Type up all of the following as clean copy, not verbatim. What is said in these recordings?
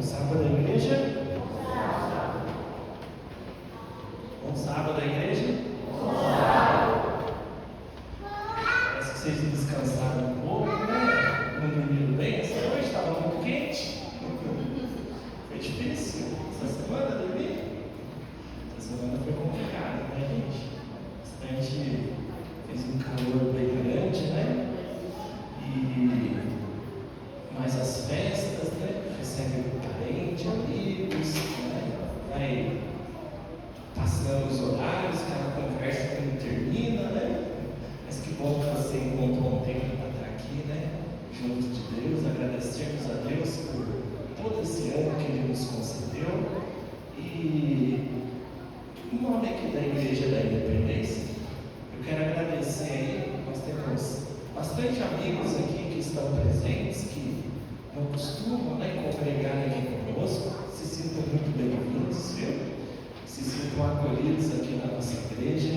Bom sábado, igreja. Bom sábado, igreja. Parece que vocês descansaram um pouco, né? Não dormiram bem. Essa noite estava muito quente. Foi difícil. Essa semana dormir? Essa semana foi complicada, né, gente? Bastante. Fez um calor bem grande, né? Mas as festas, né? Recebe parente, amigos, né? Vai passando os horários, aquela conversa que não termina, né? Mas que bom que você encontrou um tempo para estar aqui, né? Junto de Deus, agradecemos a Deus por todo esse ano que Ele nos concedeu. E em nome aqui da Igreja da Independência, eu quero agradecer aí, nós temos bastante amigos aqui que estão presentes, que não costumam, né, congregar aqui conosco. Se sintam muito bem-vindos, viu? Se sintam acolhidos aqui na nossa igreja.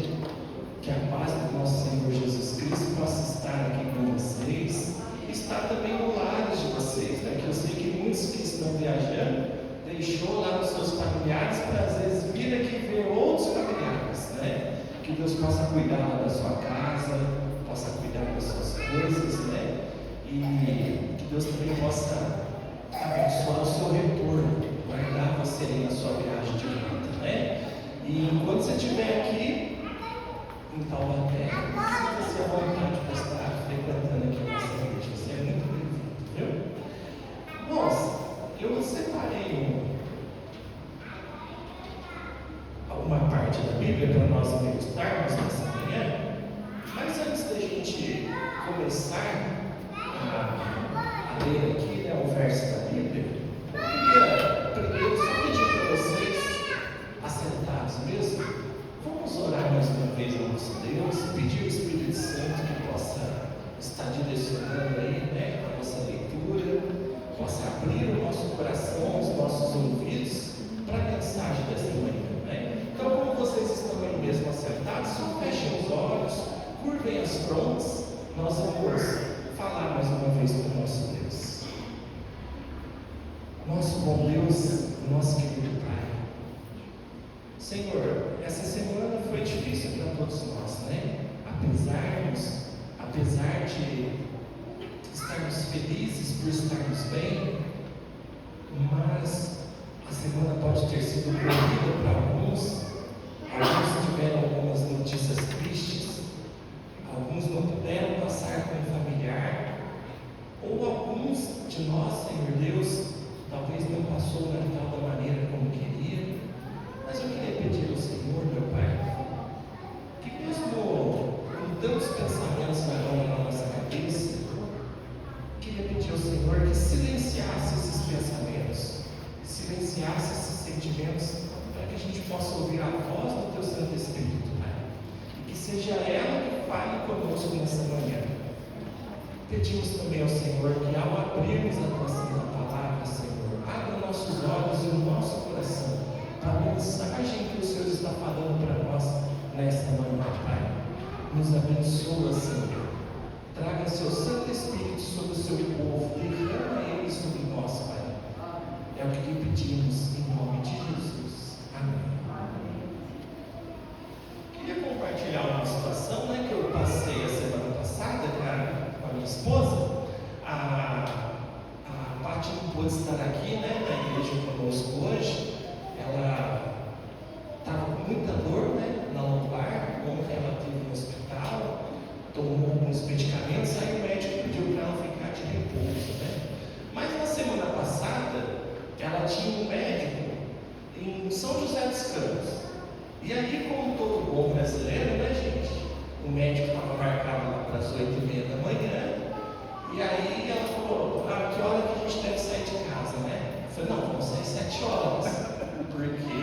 Que a paz do nosso Senhor Jesus Cristo possa estar aqui com vocês e estar também no lar de vocês, né? Que eu sei que muitos que estão viajando deixou lá os seus familiares para às vezes vir aqui ver outros familiares, né? Que Deus possa cuidar da sua casa, possa cuidar das suas coisas, né? E que Deus também possa abençoar o seu retorno, guardar você aí na sua viagem de volta, né? E enquanto você estiver aqui em Taubaté, sinta-se à vontade para estar frequentando aqui a nossa igreja. Você é muito bem-vindo, viu? Nossa, eu separei alguma parte da Bíblia para nós meditarmos nessa manhã, mas antes da gente começar a ler aqui, né, o verso da Bíblia, eu queria primeiro só pedir para vocês, assentados mesmo, vamos orar mais uma vez ao nosso Deus, pedir ao Espírito Santo que possa estar direcionando aí, né, a nossa leitura, possa abrir o nosso coração, os nossos ouvidos para a mensagem desta manhã, né? Então, como vocês estão aí mesmo assentados, só fechem os olhos, curvem as frontes, nós vamos falar mais uma vez com o nosso Deus. Nosso bom Deus, nosso querido Pai, Senhor, essa semana foi difícil para todos nós, né? Apesar de estarmos felizes por estarmos bem, mas a semana pode ter sido corrida para alguns tiveram algumas notícias tristes, alguns não puderam passar com o familiar, ou alguns de nós, Senhor Deus, talvez não passou o Natal da maneira como queria. Mas eu queria pedir ao Senhor, meu Pai, que mesmo com tantos pensamentos na nossa cabeça, queria pedir ao Senhor que silenciasse esses pensamentos, silenciasse esses sentimentos, para que a gente possa ouvir a voz do Teu Santo Espírito, Pai, e que seja ela que fale conosco nessa manhã. Pedimos também ao Senhor que ao abrirmos a Tua Santa Palavra, Senhor, abra nossos olhos e o nosso coração para a mensagem que o Senhor está falando para nós nesta manhã, Pai. Nos abençoa, Senhor. Traga seu Santo Espírito sobre o seu povo, derrama ele sobre nós, Pai. É o que lhe pedimos em nome de Jesus. Amém. Queria compartilhar uma situação, né, que eu passei a semana passada com a minha esposa. A Paty não pôde estar aqui, né, na igreja conosco hoje. Ela estava com muita dor, né, na lombar. Ontem ela esteve no hospital, tomou alguns medicamentos, aí o médico pediu para ela ficar de repouso, né? Mas na semana passada, ela tinha um médico em São José dos Campos. E aí, como todo bom brasileiro, né, gente? O médico estava marcado lá para as 8h30 da manhã. E aí ela falou: que hora que a gente deve sair de casa, né? Eu falei: não, vamos sair 7 horas. Porque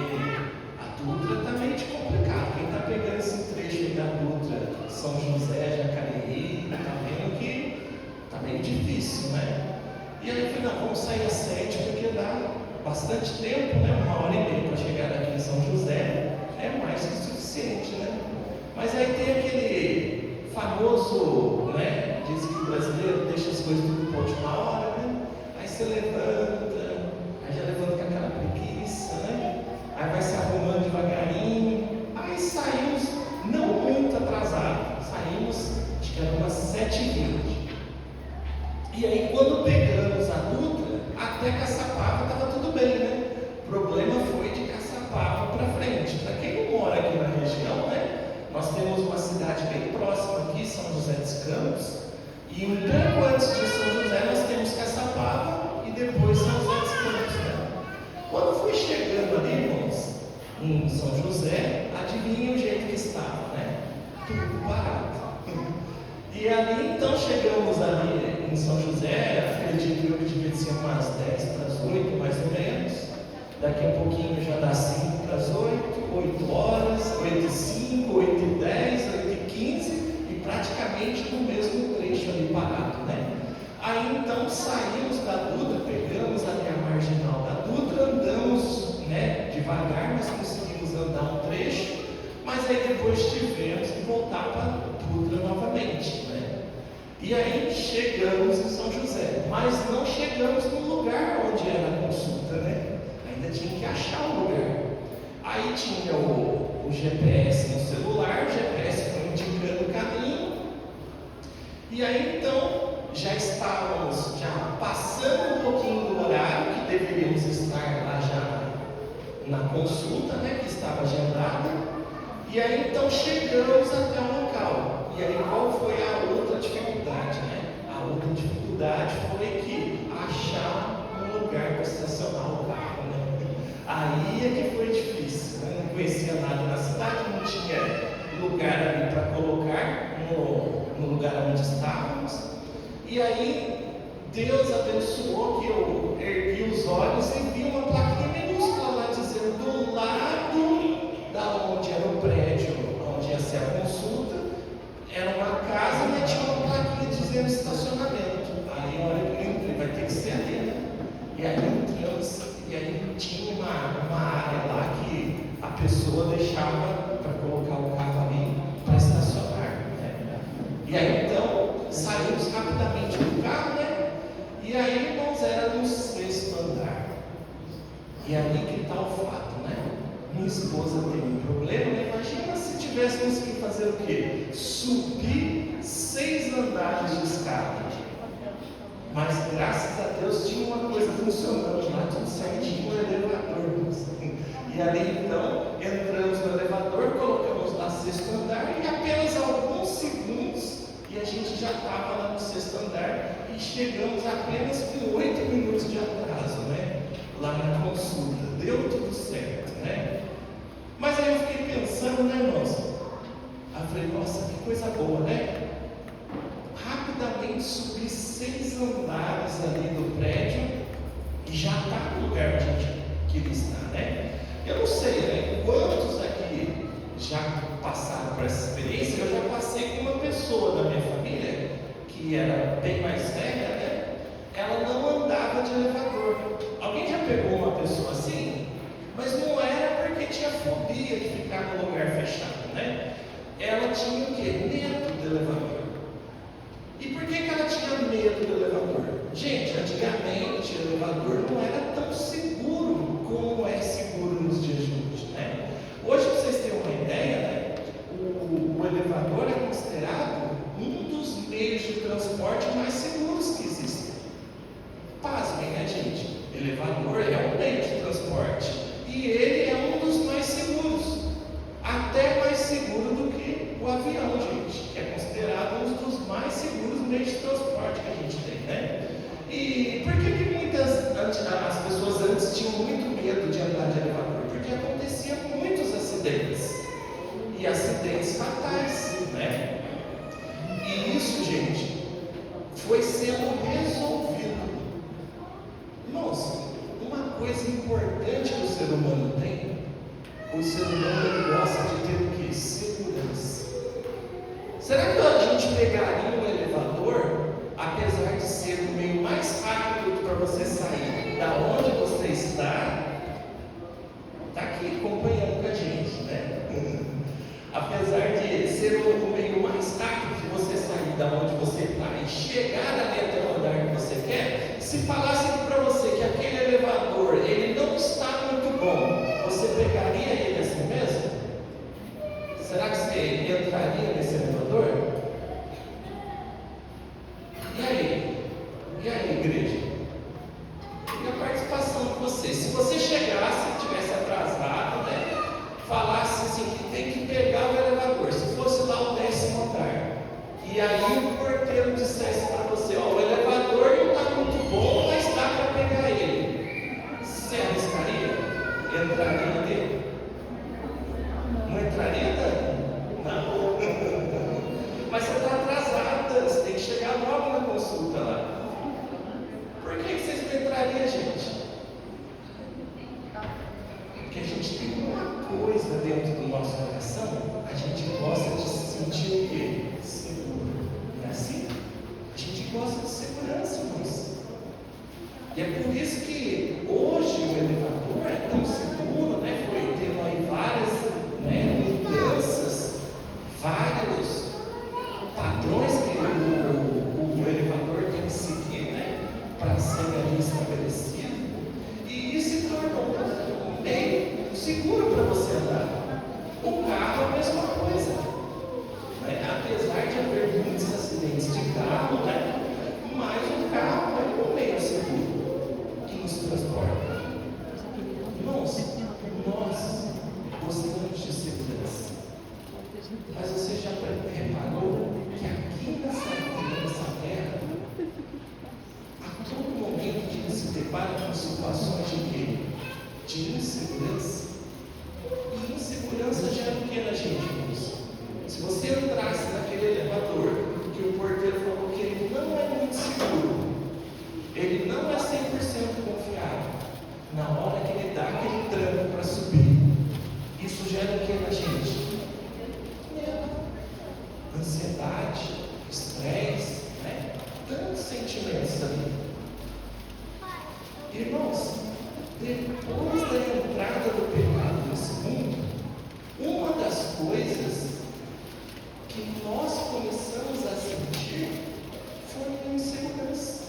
a Dutra está meio de complicado. Quem está pegando esse trecho aí da Dutra, São José, Jacareí, está vendo que está meio difícil, né? E aí eu falei: não, vamos sair às 7, porque dá bastante tempo, né? 1h30 para chegar daqui em São José, é mais que suficiente, né? Mas aí tem aquele famoso, né? Diz que o brasileiro deixa as coisas tudo por última hora, né? Aí você levanta, aí já levanta E aí, quando pegamos a Dutra, até Caçapava estava tudo bem, né? O problema foi de Caçapava para frente. Para quem não mora aqui na região, né? Nós temos uma cidade bem próxima aqui, São José dos Campos. E um pouco antes de São José, nós temos Caçapava e depois São José dos Campos, né? Quando fui chegando ali, irmãos, em São José, adivinha o jeito que estava, né? Tudo parado. E ali, então, chegamos ali em São José, acredito eu que devia ser umas 10 para as 8, mais ou menos. Daqui a pouquinho já dá 5 para as 8, 8 horas, 8 e 5, 8 e 10, 8 e 15, e praticamente no mesmo trecho ali parado, né? Aí, então, saímos da Dutra, pegamos ali a marginal da Dutra, andamos, né, devagar, mas conseguimos andar um trecho, mas aí depois tivemos que voltar para a Dutra novamente, né? E aí chegamos em São José, mas não chegamos no lugar onde era a consulta, né? Ainda tinha que achar o lugar. Aí tinha o GPS no celular, o GPS foi indicando o caminho, e aí então já estávamos passando um pouquinho do horário que deveríamos estar lá já na consulta, né, que estava agendada. E aí então chegamos até o local. E aí qual foi a outra dificuldade, né? A outra dificuldade foi que achar um lugar para estacionar o carro, né? Aí é que foi difícil, né? Não conhecia nada na cidade, não tinha lugar ali para colocar no lugar onde estávamos. E aí Deus abençoou que eu ergui os olhos e vi uma plaquinha minúscula lá dizendo do lado da onde era o prédio, onde ia ser a consulta, era uma casa, mas tinha uma plaquinha dizendo estacionamento. Aí a hora que eu entrei, vai ter que ser ali, né? E aí entramos, e aí tinha uma área lá que a pessoa deixava para colocar o carro ali para estacionar, né? E aí então saímos rapidamente do carro, né? E aí, irmãos, era no 6º andar. E ali que está o fato, né? Minha esposa teve um problema, né? Imagina se tivéssemos que fazer o quê? Subir 6 andares de escada. Mas graças a Deus tinha uma coisa funcionando lá, tudo certinho, o elevador. E ali então entramos no elevador, colocamos lá 6º andar e apenas alguns segundos e a gente já estava lá no 6º andar e chegamos apenas com 8 minutos de atraso, né? Lá na consulta. Deu tudo certo, né? Mas aí eu fiquei pensando, né, irmãos? Eu falei, nossa, que coisa boa, né? Rapidamente subi 6 andares ali do prédio e já está no lugar onde a gente queria estar, né? Eu não sei, né? Quantos aqui já passaram por essa experiência? Eu já passei com uma pessoa da minha família que era bem mais velha, né? Ela não andava de elevador. Alguém já pegou uma pessoa assim? Mas não era porque tinha fobia de ficar no lugar fechado, né? Ela tinha o quê? Medo do elevador. E por que ela tinha medo do elevador? Gente, antigamente o elevador não era tão seguro como é seguro nos dias de hoje, né? Hoje, para vocês terem uma ideia, né? O elevador é considerado um dos meios de transporte mais seguros que existem. Pasmem, né, gente? Elevador é um meio de transporte e ele é um dos mais seguros, até mais seguro do que o avião, gente, que é considerado um dos mais seguros meios de transporte que a gente tem, né? E por que as pessoas antes tinham muito medo de andar de elevador? Porque aconteciam muitos acidentes e acidentes fatais, né? E isso, gente, foi sendo resolvido. Irmãos, uma coisa importante que o ser humano tem, o ser humano ele gosta de ter o quê? Segurança. Será que a gente pegaria um elevador, apesar de ser o meio mais rápido para você sair da onde você está aqui acompanhando com a gente, né? Apesar de ser o meio mais rápido de você sair da onde você está e chegar ali até o andar que você quer, se falasse para você que aquele elevador ele não está muito bom, você pegaria ele assim mesmo? Será que você entraria nesse elevador? E aí? E aí, igreja? E a participação de vocês? Se você chegasse, estivesse atrasado, né? Falasse assim, que tem que pegar o elevador, se fosse lá o 10º andar, e aí o porteiro dissesse para você, ó, o elevador não está muito bom, mas dá para pegar ele. Você arriscaria? Entraria nele? Não entraria, Dani? Não. Mas você está atrasada, você tem que chegar logo na consulta lá. Por que vocês não entrariam, gente? Porque a gente tem uma coisa dentro do nosso coração, a gente gosta de se sentir o quê? Seguro. Não é assim? A gente gosta de segurança, irmãos. E é por isso que hoje o elevador é tão seguro, né? Foi tendo aí várias, né, mudanças, vários padrões que o elevador tem que seguir, né? Para ser ali estabelecido. E isso se tornou um meio seguro para você andar. O carro é a mesma coisa. Né? Apesar de haver muitos acidentes de carro, né? Mas o carro é um meio seguro que nos transporta. Irmãos, nós gostamos de segurança. Mas você já reparou que aqui nessa terra, a todo momento a gente se depara com situações de quê? De insegurança. E insegurança gera o que na gente, irmãos? Se você entrasse naquele elevador que o porteiro falou que ele não é muito seguro, ele não é 100% confiável, na hora que ele dá aquele tranco para subir, isso gera o que na gente? Medo, ansiedade, estresse, né? Tantos sentimentos ali. Irmãos, depois da entrada do pecado nesse mundo, uma das coisas que nós começamos a sentir foi a insegurança.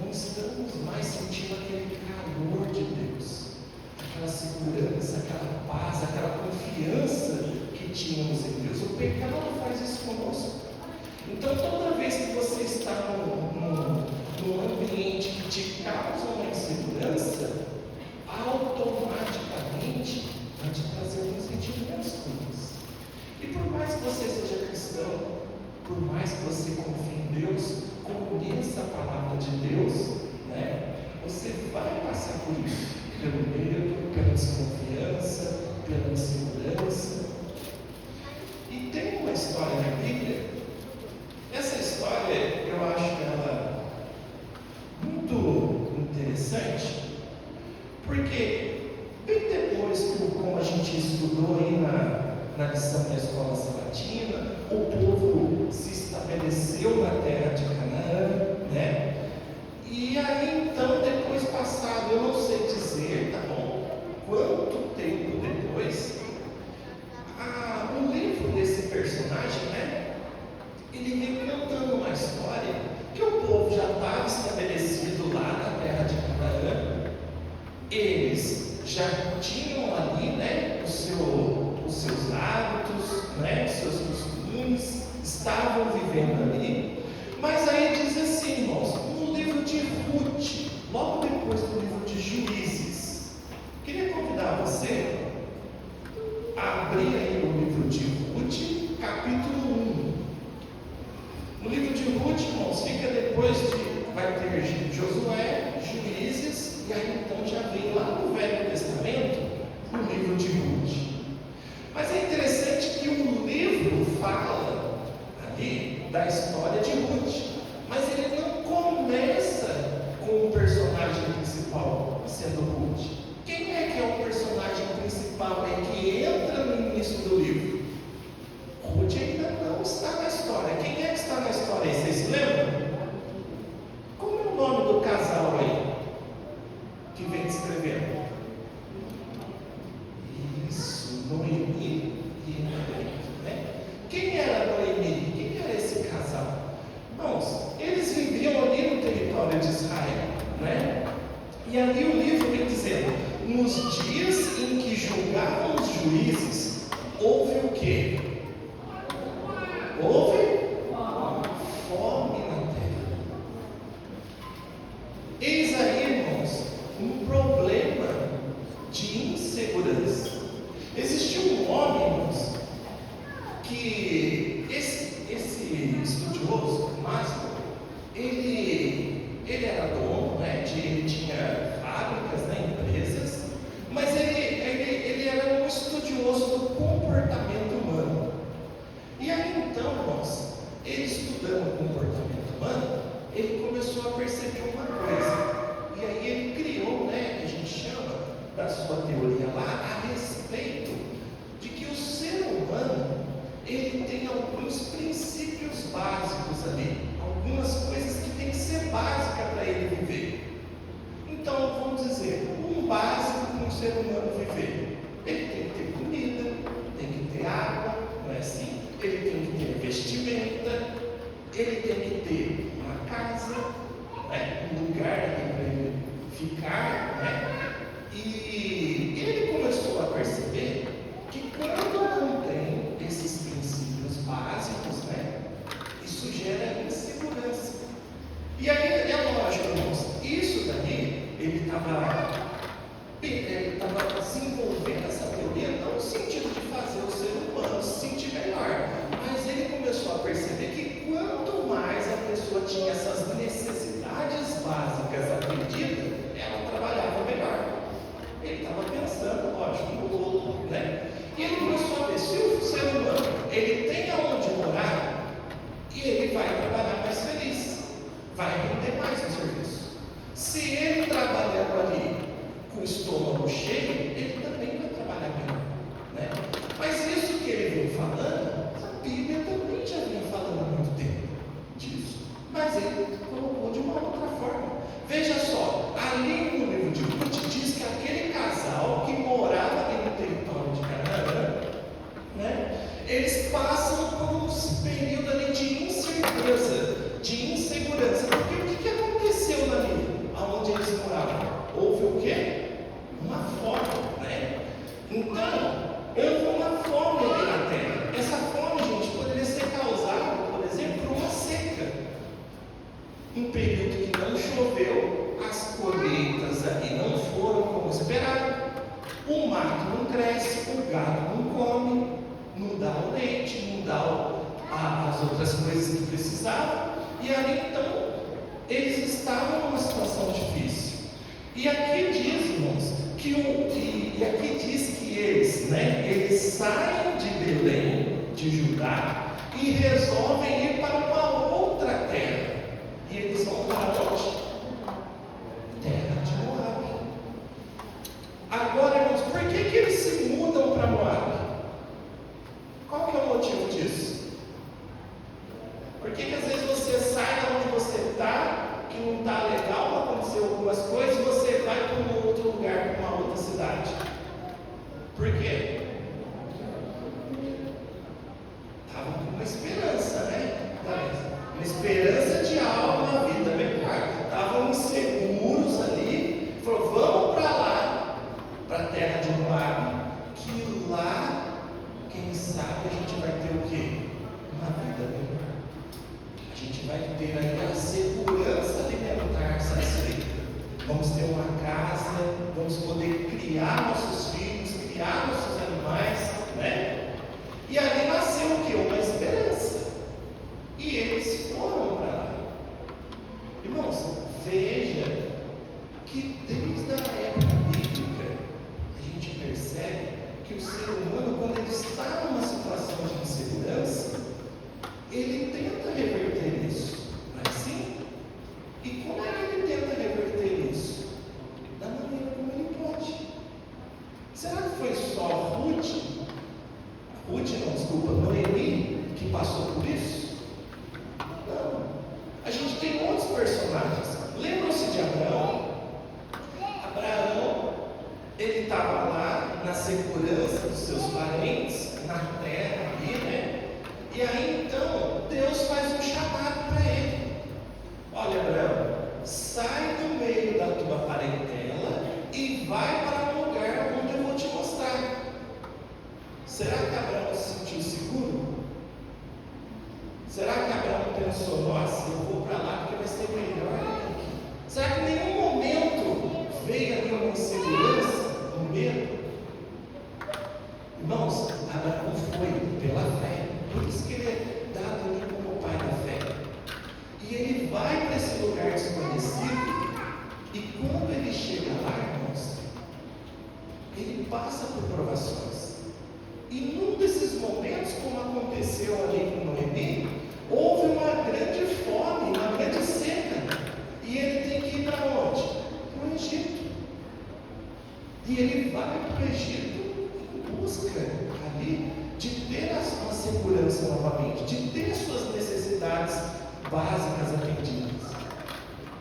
Não estamos mais sentindo aquele calor de Deus, aquela segurança, aquela paz, aquela confiança que tínhamos em Deus. O pecado faz isso conosco. Então, toda vez que você está num ambiente que te causa uma insegurança, automaticamente vai te trazer alguns sentimentos ruins. E por mais que você seja cristão, por mais que você confie em Deus, conheça a palavra de Deus, né? Você vai passar por isso, pelo medo, pela desconfiança, pela insegurança. E tem uma história na Bíblia. Essa história eu acho ela muito interessante, porque bem depois que, como a gente estudou aí na lição da escola sabatina, o povo se estabeleceu na terra de Canaã, né? E aí então, depois passado, eu não sei dizer, tá bom, quanto tempo depois, o livro desse personagem, né? Ele vem contando uma história que o povo já estava estabelecido lá na terra de Canaã. Eles já tinham ali, né, os seus hábitos, né, os seus costumes, estavam vivendo ali. Mas aí diz assim, irmãos, no livro de Ruth, logo depois do livro de Juízes, queria convidar você a abrir aí o livro de Ruth, capítulo 1. No livro de Ruth, irmãos, fica depois vai ter Josué, Juízes, e aí então já vem lá no Velho Testamento, o livro de Ruth. Mas é interessante que o livro fala ali da história de Ruth, mas ele não começa com o personagem principal, sendo Ruth. Quem é que é o personagem principal que entra no início do livro? Ruth ainda não está na história. Quem é que está na história aí? Vocês se lembram? Como é o nome do casal aí que vem descrevendo? Isso, Noemi e Elimelec, né? Quem era Noemi? Quem era esse casal? Irmãos, eles viviam ali no território de Israel, né? E ali o livro vem dizendo: nos dias em que julgavam os juízes, houve o quê? Houve fome na terra. ele era dono, né, ele tinha fábricas, né, empresas, mas ele era um estudioso do comportamento humano. E aí então, irmãos, ele estudando o comportamento humano, ele começou a perceber uma coisa. E aí ele criou, né, que a gente chama da sua teoria lá, a respeito de que o ser humano, ele tem alguns princípios básicos ali, algumas coisas que tem que ser básicas para ele viver. Então, vamos dizer, um básico para um ser humano viver: ele tem que ter comida, tem que ter água, não é assim? Ele tem que ter vestimenta, ele tem que ter uma casa, né? Um lugar para ele ficar, né? E ele começou a perceber que quando não tem esses princípios básicos, né, isso gera insegurança. E aí é lógico, irmãos, isso daí ele estava desenvolvendo essa teoria não no sentido de fazer o ser humano se sentir melhor, mas ele começou a perceber que quanto mais a pessoa tinha essas necessidades básicas atendidas, ela trabalhava melhor. Ele estava pensando, lógico, no todo, né? E ele começou a ver, se o ser humano ele tem aonde morar, e ele vai trabalhar mais feliz, vai render mais no serviço. Se ele trabalhando ali com o estômago cheio, ele também vai trabalhar melhor, né? Mas isso que ele veio falando, a Bíblia também já vinha falando há muito tempo disso, mas ele colocou de uma outra forma. Veja só, ali no livro de Ruth diz que aquele casal que morava ali no território de Canaã, né, eles passam por um período ali de insegurança, porque o que aconteceu ali, aonde eles moravam? Houve o quê? Uma fome, né? Então, houve uma fome ali na terra. Essa fome, gente, poderia ser causada, por exemplo, por uma seca. Um período que não choveu, as colheitas ali não foram como esperado, o mato não cresce, o gado não come, não dá o leite, não dá as outras coisas que precisavam, e ali então eles estavam numa situação difícil. E aqui diz, irmãos, e aqui diz que eles saem de Belém, de Judá, e resolvem ir para uma outra terra. E eles vão para onde? Terra de Moabe. Agora, irmãos, por que eles se mudam para Moabe? Qual que é o motivo disso? Por que às vezes você sai de onde você está, que não está legal, aconteceu algumas coisas, e você vai para um outro lugar, para uma outra cidade? Por quê? Estava com uma esperança, né? Uma esperança de algo na vida melhor. Estavam inseguros ali. Falou, vamos para lá, para a terra de Moabe, que lá, quem sabe, a gente vai ter o quê? Uma vida melhor. A gente vai ter aí a segurança alimentar satisfeita. Vamos ter uma casa, vamos poder criar nossos filhos, criar nossos animais, né? E ali nasceu o quê? Uma esperança. E eles foram para lá. Irmãos, veja que desde a época bíblica a gente percebe que o ser humano, quando ele está numa situação de insegurança, ele tenta reverter isso, não é assim? E como é que ele tenta reverter isso? Da maneira como ele pode. Será que foi só Noemi, que passou por isso? Não. A gente tem outros personagens. Lembram-se de Abraão? Abraão, ele estava lá na segurança dos seus parentes, na terra ali, né? E aí então, Deus faz um chamado para ele. Olha, Abraão, sai do meio da tua parentela e vai para um lugar onde eu vou te mostrar. Será que Abraão se sentiu seguro? Será que Abraão pensou, nossa, eu vou para lá porque vai ser melhor aqui? Será que em nenhum momento veio ali uma insegurança, um medo? Irmãos, Abraão foi pela fé. Por isso que ele é dado ali como o pai da fé. Egito em busca ali de ter a sua segurança novamente, de ter suas necessidades básicas atendidas.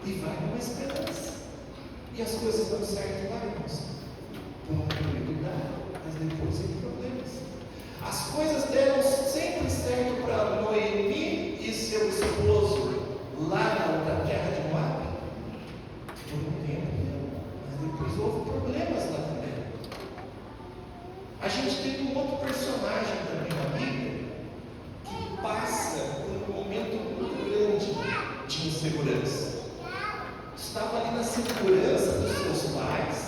E vai numa esperança. E as coisas dão certo lá, irmãos. Por uma prioridade, mas depois tem problemas. As coisas deram sempre certo para Noemi e seu esposo lá na terra de Moabe. Por um tempo, mas depois houve problemas lá também. A gente tem um outro personagem também na Bíblia que passa por um momento muito grande de insegurança. Estava ali na segurança dos seus pais,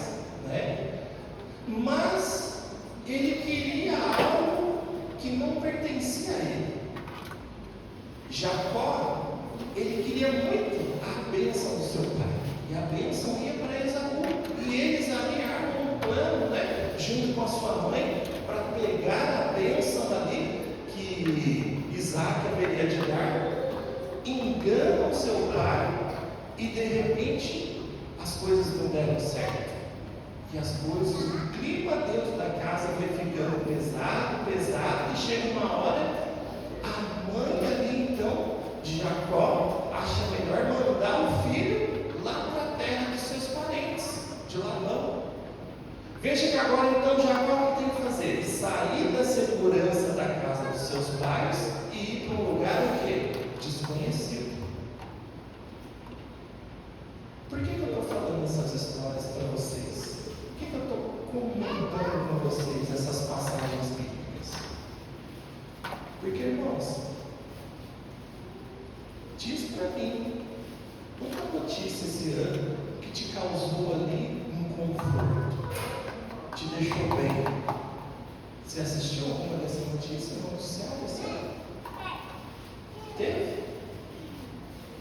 né? Mas ele queria algo que não pertencia a ele. Jacó, ele queria muito a bênção do seu pai, e a bênção ia para Esaú, e eles ali armam um plano, né, junto com a sua mãe, para pegar a bênção ali que Isaac haveria de dar, enganam seu pai, e de repente as coisas não deram certo, e as coisas, o clima dentro da casa vai ficando pesado, e chega uma hora, a mãe ali então de Jacó acha melhor mandar o filho lá para a terra dos seus parentes, de Labão. Veja que agora então Jacó o que tem que fazer? Sair da segurança da casa dos seus pais e ir para um lugar o quê? Desconhecido. Por que eu estou falando essas histórias para vocês? Por que eu estou comentando com vocês essas passagens bíblicas? Porque, irmãos, diz para mim uma notícia esse ano que te causou ali um conforto, te deixou bem. Você assistiu alguma dessa notícia no noticiário esse ano?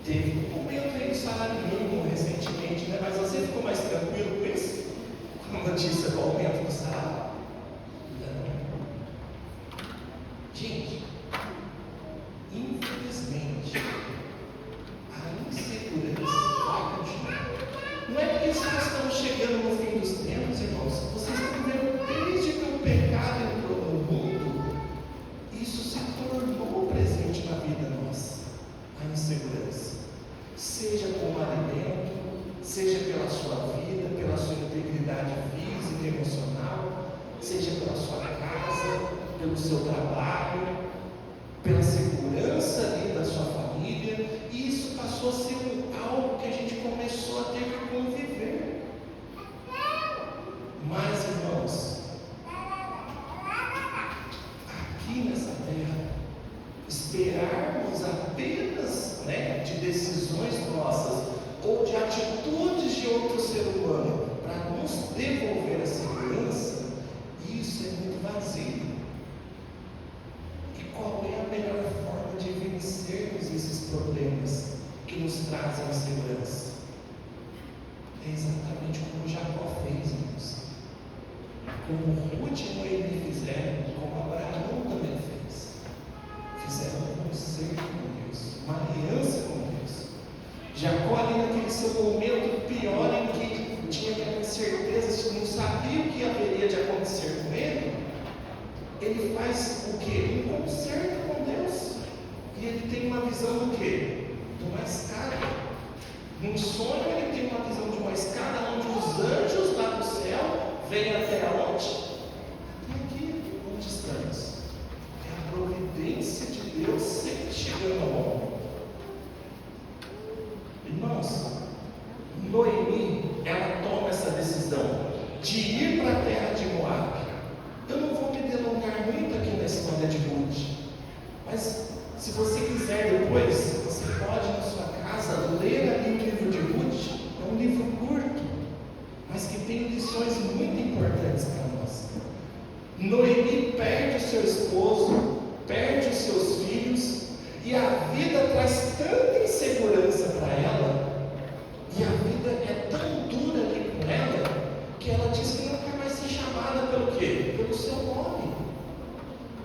Teve um momento aí do salário mínimo recentemente, né? Mas você ficou mais tranquilo com isso? Com a notícia do aumento do salário? Não. Gente, infelizmente, a insegurança vai continuar. Não é porque nós estamos chegando no fim dos tempos, irmãos. Vocês estão vendo, desde que o pecado entrou no mundo, isso se tornou presente na vida nossa. A insegurança, seja com o alimento, seja pela sua vida, pela sua integridade física e emocional, seja pela sua casa, pelo seu trabalho, pela segurança ali da sua família. E isso passou a ser algo que a gente começou a ter que conviver. Mas, irmãos, aqui nessa terra, esperarmos apenas, né, de decisões nossas ou de atitudes de outro ser humano para nos devolver a segurança, isso é muito vazio. E qual é a melhor forma de vencermos esses problemas que nos trazem insegurança? É exatamente como Jacó fez, irmãos. Como Ruth e Noemi fizeram, como Abraão também fez. Fizeram um concerto com Deus, uma aliança com Deus. Jacó ali naquele seu momento pior em que tinha que ter certeza, não sabia o que haveria de acontecer com ele faz o quê? Um concerto com Deus. E ele tem uma visão do quê? De uma escada. Num sonho ele tem uma visão de uma escada onde os anjos lá do céu vêm até onde? Até aqui, onde estamos. É a providência de Deus sempre chegando ao homem. Irmãos, Noemi, ela toma essa decisão de ir para a terra de Moabe. Eu não vou me delongar muito aqui na história de Ruth, mas se você quiser depois, você pode na sua casa ler ali o livro de Ruth. É um livro curto, mas que tem lições muito importantes para nós. Noemi perde o seu esposo, perde os seus filhos, e a vida traz tanta insegurança para ela, e a vida é tão dura ali com ela, que ela diz que não quer mais ser chamada pelo quê? Pelo seu nome.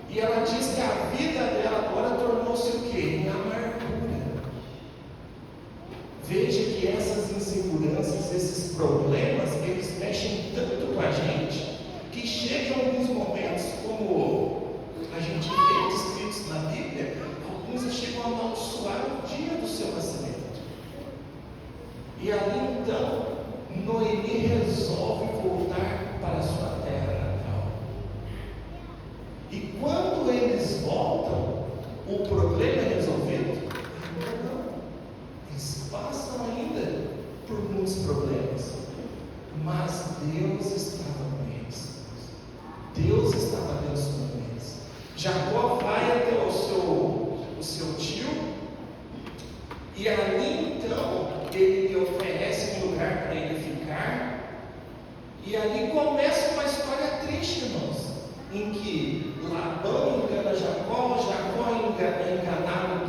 E ela diz que a vida dela agora tornou-se o quê? Em amargura. Veja que essas inseguranças, esses problemas, eles mexem tanto com a gente, que chegam alguns momentos, como a gente vê descritos na Bíblia, alguns chegam a amaldiçoar o dia do seu nascimento. E ali então, Noemi resolve voltar para a sua terra natal. E quando eles voltam, o problema é resolvido? Não. Eles passam ainda por muitos problemas. Mas Deus estava com eles. Deus estava abençoando eles. Jacó vai até o seu tio, e ali então ele lhe oferece um lugar para ele ficar. E ali começa uma história triste, irmãos, em que Labão engana Jacó, Jacó é enganado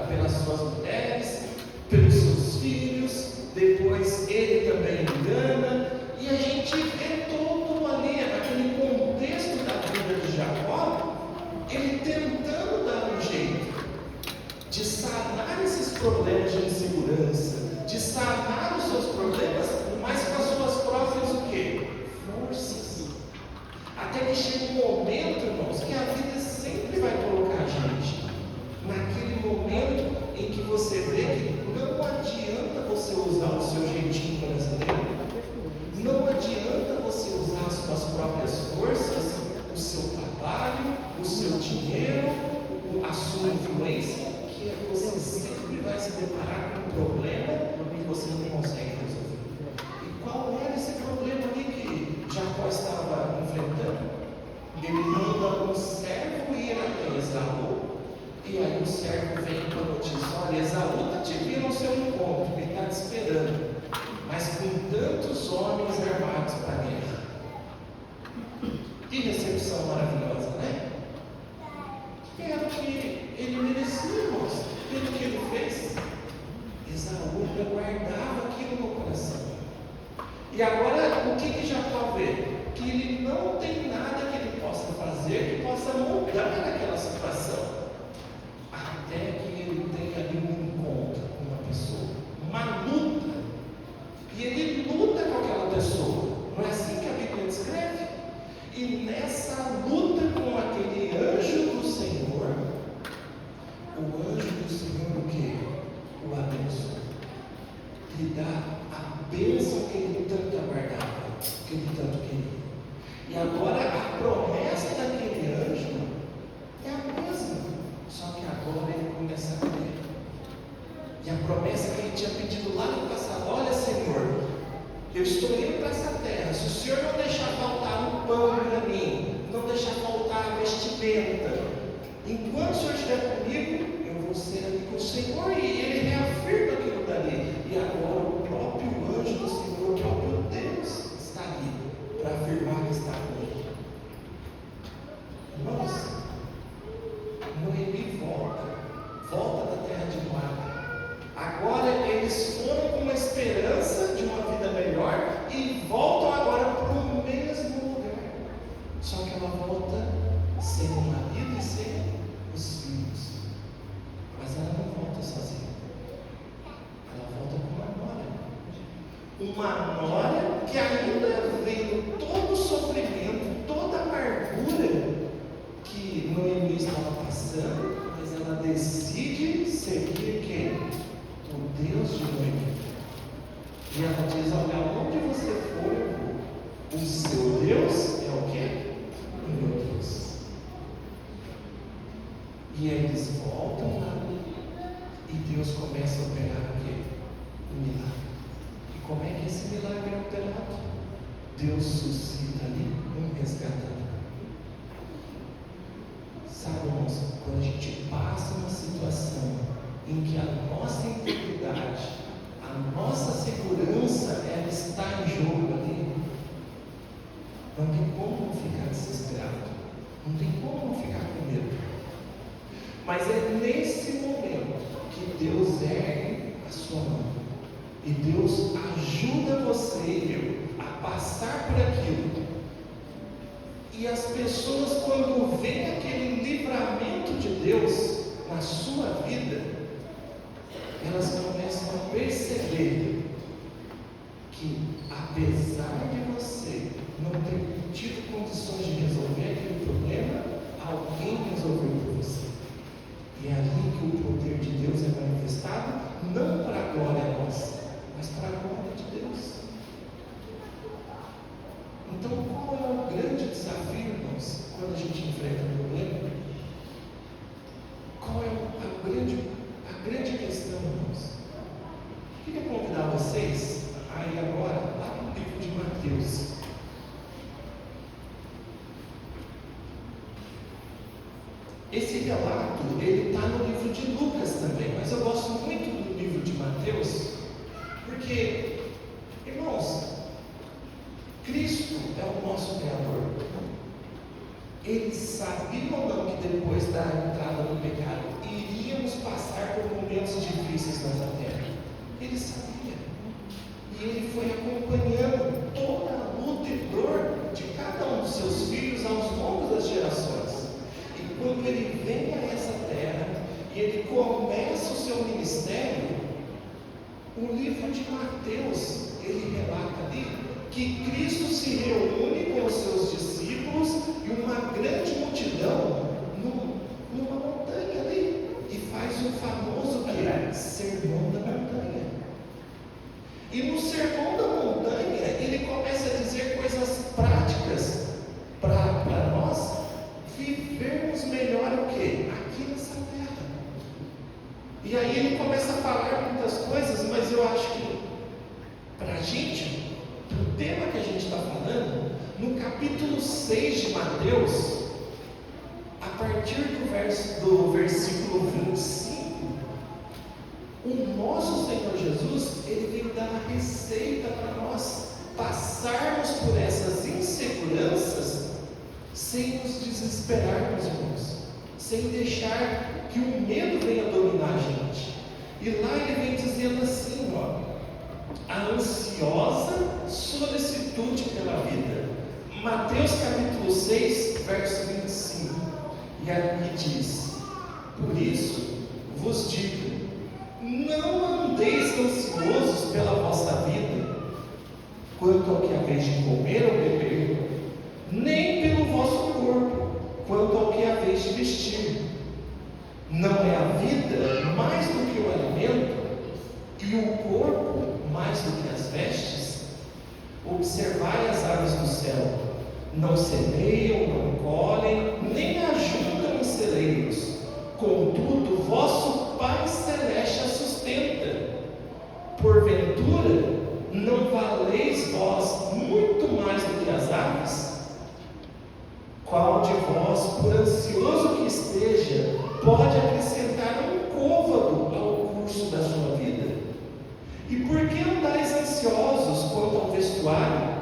pelas suas mulheres, pelos seus filhos, depois ele também engana, e a gente vê todo ali, aquele contexto da vida de Jacó, ele tentando dar um jeito de sanar esses problemas de insegurança, de sanar os seus problemas, mas com as suas próprias o quê? Forças. Até que chega um momento, irmãos, que a vida sempre vai colocar a gente naquele momento em que você vê que não adianta você usar o seu jeitinho brasileiro, não adianta você usar as suas próprias forças, o seu trabalho, o seu dinheiro, a sua influência, que você sempre vai se deparar com um problema que você não consegue resolver. E qual era esse problema ali que Jacó estava enfrentando? Ele manda um servo ir até Esaú, e aí o servo vem com a notícia: olha, Esaú está te vindo ao seu encontro, ele está te esperando, mas com tantos homens armados para a guerra. Que recepção maravilhosa, né? Era o que ele merecia, irmãos, pelo que ele fez. Esaú guardava aquilo no coração. E agora, o que Jacó vê? Que ele não tem nada que ele possa fazer que possa mudar aquela situação. Até que ele tem ali um encontro com uma pessoa, uma luta. E ele luta com aquela pessoa. Não é assim que a Bíblia descreve? E nessa luta com aquele anjo do Senhor, o anjo do Senhor o quê? O abençoa. Lhe dá a bênção que ele tanto aguardava, que ele tanto queria. E agora a promessa daquele anjo é a mesma, só que agora ele começa a crer. E a promessa que ele tinha pedido lá no passado: olha, Senhor, eu estou indo para essa terra, se o Senhor não deixar faltar um pão para mim, não deixar faltar a vestimenta, enquanto o Senhor estiver comigo, eu vou ser ali com o Senhor. E ele reafirma aquilo dali. E agora o próprio anjo do Senhor, o próprio Deus, está ali para afirmar que está com ele. Irmãos, Noemi volta da terra de Moab. Agora eles foram com uma esperança de uma vida melhor e voltam agora para o mesmo lugar. Só que ela volta sem o marido e sem os filhos. Mas ela não volta sozinha. Ela volta com uma nora que ainda vendo todo o sofrimento, toda a amargura que Noemi estava passando, mas ela decide seguir quem? O Deus de Noemi. E ela diz: olha, onde você for, eu vou. O seu Deus é o quê? O meu Deus. E eles voltam lá, e Deus começa a operar o quê? Um milagre. E como é que esse milagre é operado? Deus suscita ali um resgatador. Sabe, irmãos, quando a gente passa uma situação em que a nossa integridade, a nossa segurança, ela está em jogo ali, não tem como não ficar desesperado, não tem como não ficar com medo. Mas é nesse momento que Deus ergue a sua mão, e Deus ajuda você e eu a passar por aquilo. E as pessoas, quando veem aquele livramento de Deus na sua vida, elas começam a perceber que, apesar de você não ter tido vocês, aí agora, lá no livro de Mateus. Esse relato, ele está no livro de Lucas também, mas eu gosto muito do livro de Mateus, porque, irmãos, Cristo é o nosso Criador. Eles sabiam ou não que depois da entrada no pecado iríamos passar por momentos difíceis nessa terra? Ele sabia. E ele foi acompanhando toda a luta e dor de cada um dos seus filhos ao longo das gerações. E quando ele vem a essa terra e ele começa o seu ministério, o livro de Mateus, ele relata ali que Cristo se reúne com os seus discípulos e uma grande multidão numa montanha ali, e faz o famoso Sermão da Montanha. E no Sermão da Montanha ele começa a dizer coisas práticas para nós vivermos melhor o quê? Aqui nessa terra. E aí ele começa a falar muitas coisas, mas eu acho que para a gente, o tema que a gente está falando, no capítulo 6 de Mateus, a partir do versículo 25, o nosso Senhor Jesus, ele vem dar a receita para nós passarmos por essas inseguranças sem nos desesperarmos, irmãos, sem deixar que o medo venha dominar a gente. E lá ele vem dizendo assim, a ansiosa solicitude pela vida. Mateus capítulo 6, verso 25. E aqui diz: por isso vos digo, não andeis ansiosos pela vossa vida, quanto ao que haveis de comer ou beber, nem pelo vosso corpo, quanto ao que haveis de vestir. Não é a vida mais do que o alimento, e o corpo mais do que as vestes? Observai as aves do céu, não semeiam, não colhem, nem ajuntam em celeiros, contudo vosso Pai Celeste a sustenta. Porventura, não valeis vós muito mais do que as aves? Qual de vós, por ansioso que esteja, pode acrescentar um côvado ao curso da sua vida? E por que andais ansiosos quanto ao vestuário?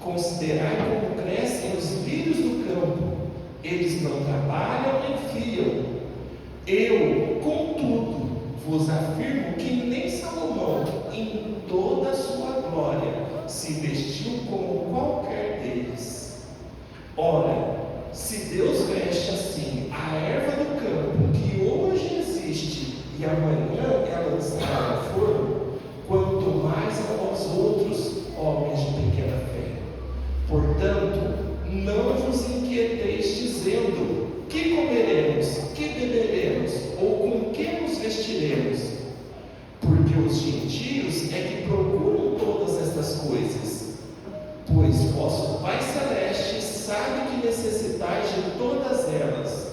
Considerai como crescem os lírios do campo, eles não trabalham nem fiam. Eu, contudo, vos afirmo que nem Salomão, em toda a sua glória, se vestiu como qualquer deles. Ora, se Deus veste assim a erva do campo, que hoje existe e amanhã é lançada no forno, quanto mais a vós outros, homens de pequena fé. Portanto, não vos inquieteis dizendo: que comeremos, que beberemos, ou com que nos vestiremos? Porque os gentios é que procuram todas estas coisas. Pois vosso Pai Celeste sabe que necessitais de todas elas.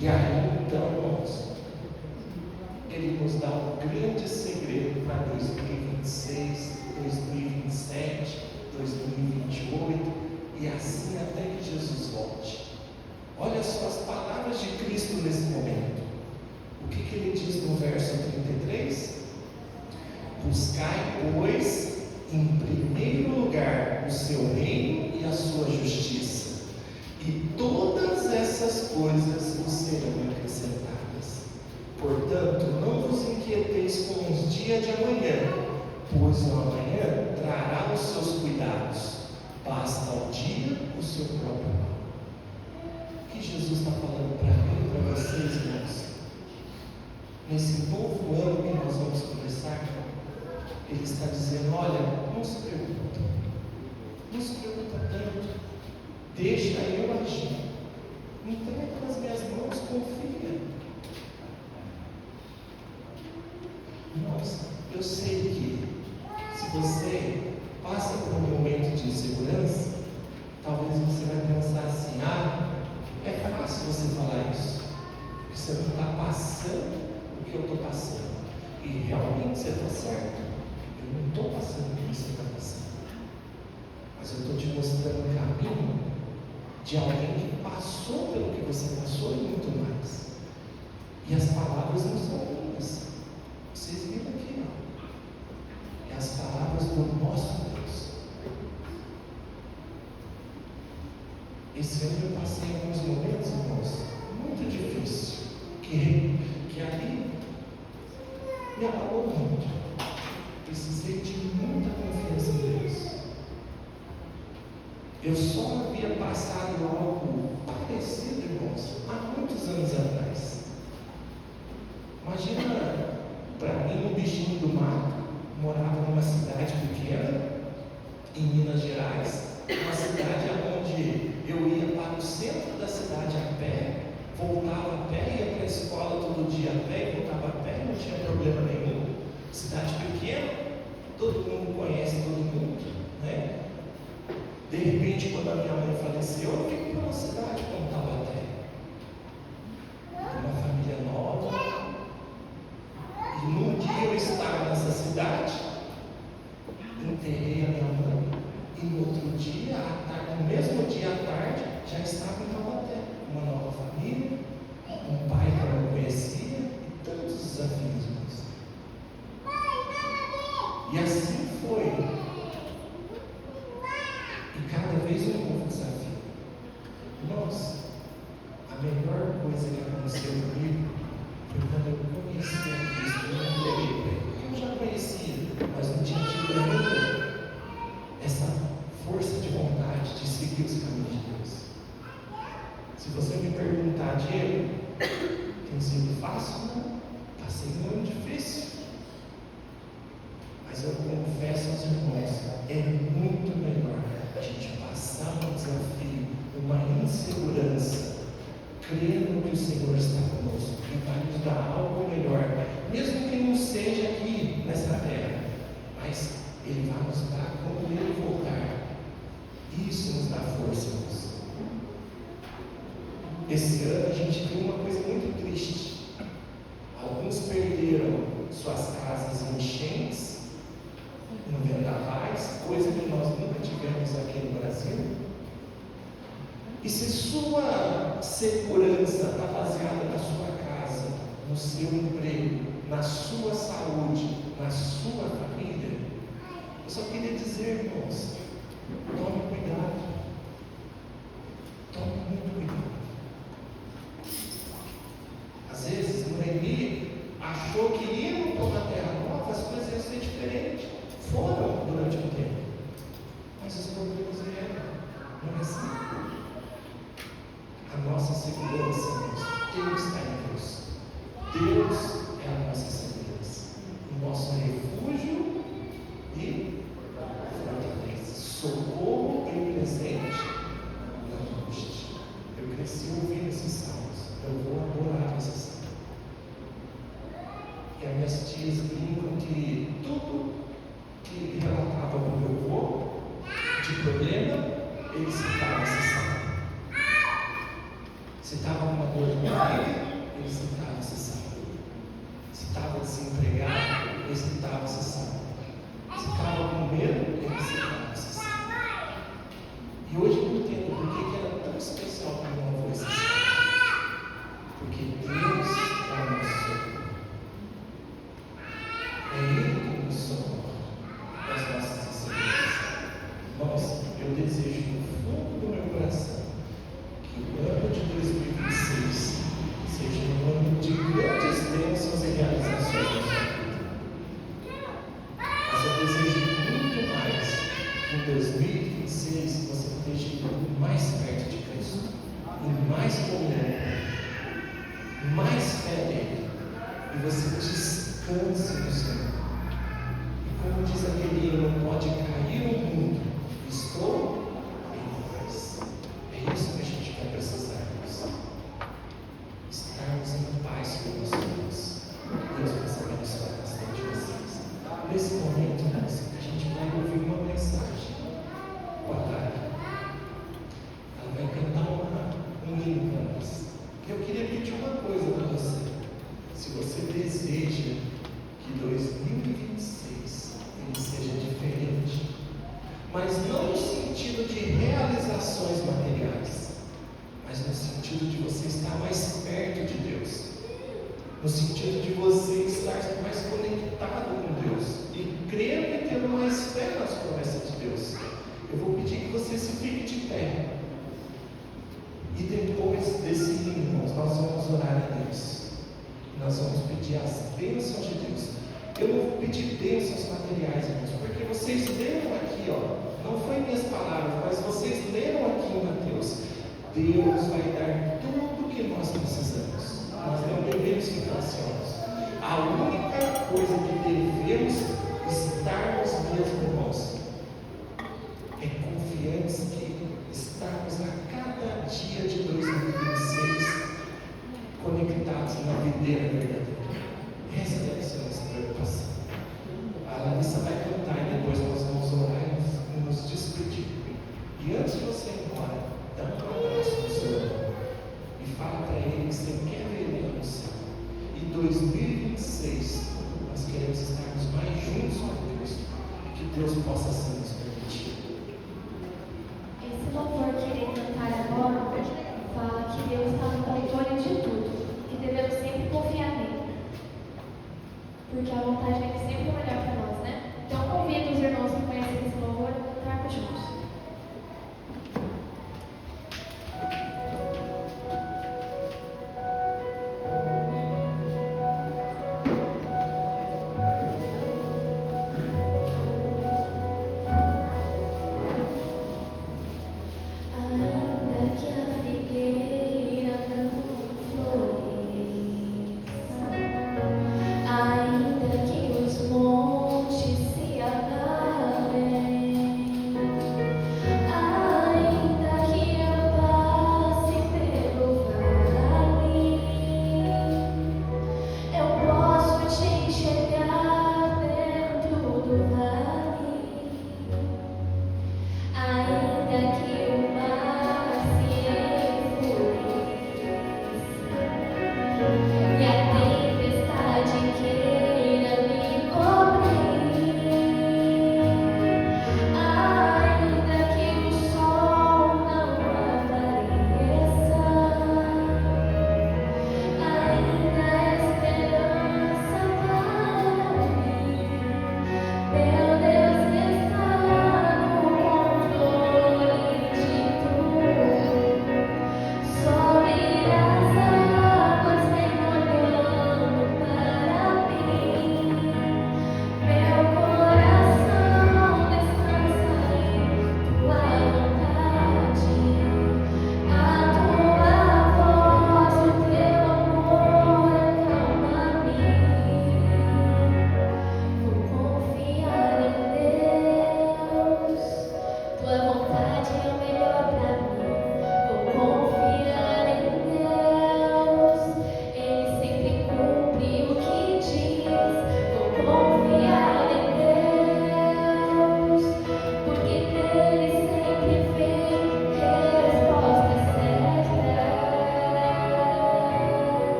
E aí, então, irmãos, ele nos dá um grande segredo para 2026, 2027, 2028 e assim até que Jesus volte. Olha só as palavras de Cristo nesse momento. O que ele diz no verso 33? Buscai, pois, em primeiro lugar o seu reino e a sua justiça, e todas essas coisas vos serão acrescentadas. Portanto, não vos inquieteis com os dias de amanhã, pois o amanhã trará os seus cuidados. Basta ao dia o seu próprio mal. O que Jesus está falando para mim e para vocês, irmãos? Nesse novo ano que nós vamos começar, Ele está dizendo: olha, não se preocupa, não se preocupa tanto, deixa eu agir, entrega nas minhas mãos, confia. Irmãos, eu sei que se você passa por um momento de insegurança, talvez você vai pensar assim: é fácil você falar isso, porque você não está passando o que eu estou passando. E realmente você está certo. de alguém que passou pelo que você passou e muito mais. E as palavras não são minhas. Vocês viram aqui, ó. É as palavras do nosso Deus. Esse ano eu passei alguns momentos, irmãos, muito difícil, que ali me abalou muito. Precisei de muita confiança em Deus. Eu só havia passado algo parecido, irmãos, há muitos anos atrás. Imagina, para mim, um bichinho do mato, morava numa cidade pequena, em Minas Gerais, uma cidade onde eu ia para o centro da cidade a pé, voltava a pé, ia para a escola todo dia a pé, voltava a pé, não tinha problema nenhum. Cidade pequena, todo mundo conhece todo mundo, né? De repente, quando a minha mãe faleceu, eu fiquei para uma cidade como Taubaté, uma família nova. E num dia eu estava nessa cidade, enterrei a minha mãe, e no outro dia, no mesmo dia à tarde, já estava em Taubaté, uma nova família, um pai que eu não conhecia, e tantos desafios. E assim foi. E cada vez um novo desafio. Irmãos, a melhor coisa que aconteceu comigo foi quando eu conheci a Cristo. Eu já conhecia, mas não tinha tido ainda essa força de vontade de seguir os caminhos de Deus. Se você me perguntar, Diego, tem sido fácil? Não. Está sendo muito difícil. Mas eu confesso aos irmãos, é muito melhor a gente passar um desafio, uma insegurança, crendo que o Senhor está conosco e vai nos dar algo melhor, mesmo que não seja aqui nessa terra, mas Ele vai nos dar quando Ele voltar. Isso nos dá força, irmãos. Esse ano a gente viu uma coisa muito triste. Alguns perderam suas casas em enchentes, no vendavais, coisa que nós nunca tivemos aqui no Brasil. E se sua segurança está baseada na sua casa, no seu emprego, na sua saúde, na sua família, eu só queria dizer, irmãos, tome cuidado. Tome muito cuidado. Às vezes, Noemi achou que indo para uma terra nova, as coisas iam ser diferentes. Foram durante um tempo, mas os problemas vieram. Não é assim? A nossa segurança, irmãos, Deus está em Deus. Deus é a nossa segurança, o nosso refúgio e fortaleza, socorro e presente na angústia. Eu cresci ouvindo esses salmos, eu vou adorar esses salmos. E as minhas tias brincam que tudo que relatava para o meu avô de problema, ele citava esse salmo. Se estava uma dor de barriga, ele citava esse salmo. Se estava desempregado, ele citava esse salmo. Se estava com medo, ele citava esse salmo. E hoje eu entendo por que era tão especial para o meu avô esse salmo. Porque Deus é o nosso Senhor. É Ele que nos socorre das nossas inseguranças. Irmãos, eu desejo no fundo do meu coração que o ano de 2026 seja um ano de grandes bênçãos e realizações na sua vida. Mas eu desejo muito mais que em 2026 você esteja indo mais perto de Cristo, e mais comunhão, mais fé nele, e você descanse no Senhor. E como diz aquele hino, não pode cair no mundo, estou em paz. É isso que a gente vai precisar, irmãos. Estarmos em paz com nós mesmos. Deus possa abençoar bastante vocês. Nesse momento, irmãos, a gente vai ouvir uma mensagem com a Dani. Ela vai cantar um hino para nós. Eu queria pedir uma coisa para você. Se você deseja que 2026 ele seja diferente, mas não no sentido de realizações materiais, sentido de você estar mais perto de Deus, no sentido de você estar mais conectado com Deus e crendo e tendo mais fé nas promessas de Deus. Eu vou pedir que você se fique de pé. E depois desse hino, irmãos, nós vamos orar a Deus. Nós vamos pedir as bênçãos de Deus. Eu não vou pedir bênçãos materiais, irmãos, porque vocês leram aqui, não foi minhas palavras, mas vocês leram aqui em Mateus. Deus vai dar tudo o que nós precisamos. Nós não devemos ficar ansiosos. A única coisa que devemos estarmos mesmo, irmãos, é confiantes que estamos a cada dia de 2026 conectados na videira verdadeira. Essa deve ser a nossa preocupação. A Larissa vai cantar e depois nós vamos orar e nos despedir. E antes de você ir embora, dá um abraço no seu irmão e fala para ele que você quer ver ele no céu. Em 2026 nós queremos estarmos mais juntos com Deus, que Deus possa assim nos permitir. Esse louvor que ele cantar agora fala que Deus está no controle de tudo, que devemos sempre confiar nele, porque a vontade dele sempre é melhor para nós, né? Então convido os irmãos que conhecem esse louvor a cantarmos juntos.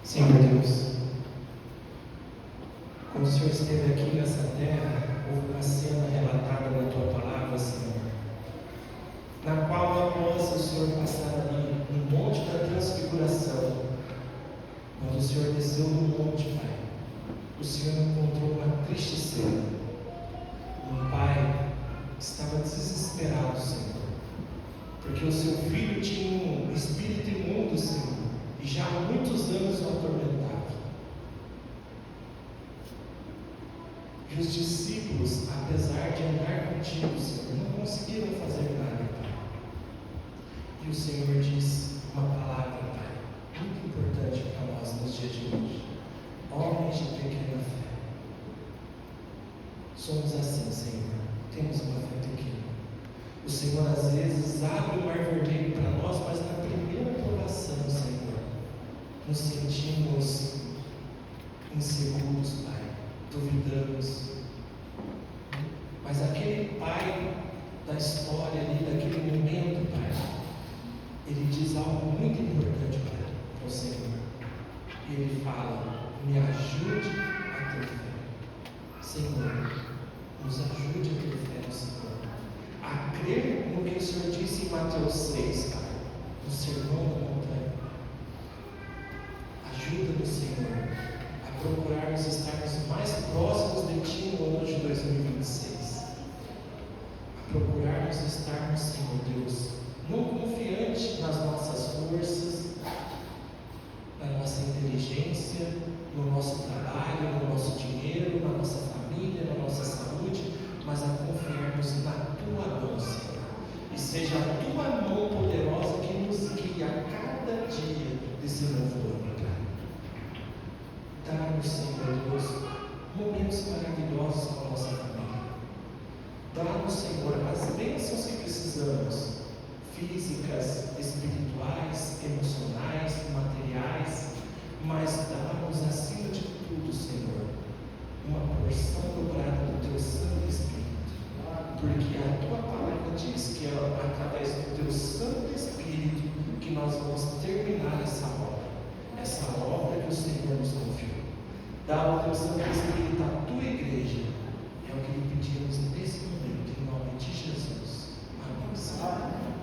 Senhor Deus, quando o Senhor esteve aqui nessa terra, houve uma cena relatada na Tua Palavra, Senhor, na qual após o Senhor passar ali no Monte da Transfiguração, quando o Senhor desceu no monte, Pai, o Senhor encontrou uma triste cena. Um pai estava desesperado, Senhor, porque o seu filho tinha um espírito imundo, Senhor, e já há muitos anos o atormentava. E os discípulos, apesar de andar contigo, Senhor, não conseguiram fazer nada, Pai. E o Senhor diz uma palavra, Pai, muito importante para nós nos dias de hoje. Homens de pequena fé. Somos assim, Senhor. Temos uma fé pequena. O Senhor às vezes abre o mar vermelho para nós, mas na primeira provação, Senhor, nos sentimos inseguros, Pai. Duvidamos. Mas aquele pai da história ali, daquele momento, Pai, ele diz algo muito importante para o Senhor. E ele fala: me ajude a ter fé. Senhor, nos ajude a ter fé no Senhor. A crer no que o Senhor disse em Mateus 6, Pai, no Sermão da Montanha. Ajuda-nos, Senhor, a procurarmos estarmos mais próximos de Ti no ano de 2026. A procurarmos estarmos, Senhor Deus, não confiante nas nossas forças, na nossa inteligência, no nosso trabalho, no nosso dinheiro, na nossa família, na nossa saúde, mas a confiarmos na Tua mão, Senhor. E seja a Tua mão poderosa que nos guie a cada dia desse novo ano, Pai. Dá-nos, Senhor Deus, momentos maravilhosos com a nossa família. Dá-nos, Senhor, as bênçãos que precisamos, físicas, espirituais, emocionais, materiais, mas dá-nos, acima de tudo, Senhor, uma porção dobrada do Teu Santo Espírito, porque a Tua palavra diz que é através do Teu Santo Espírito que nós vamos terminar essa obra que o Senhor nos confiou. Dá o Teu Santo Espírito à Tua igreja, é o que lhe pedimos nesse momento, em nome de Jesus. Amém, Senhor.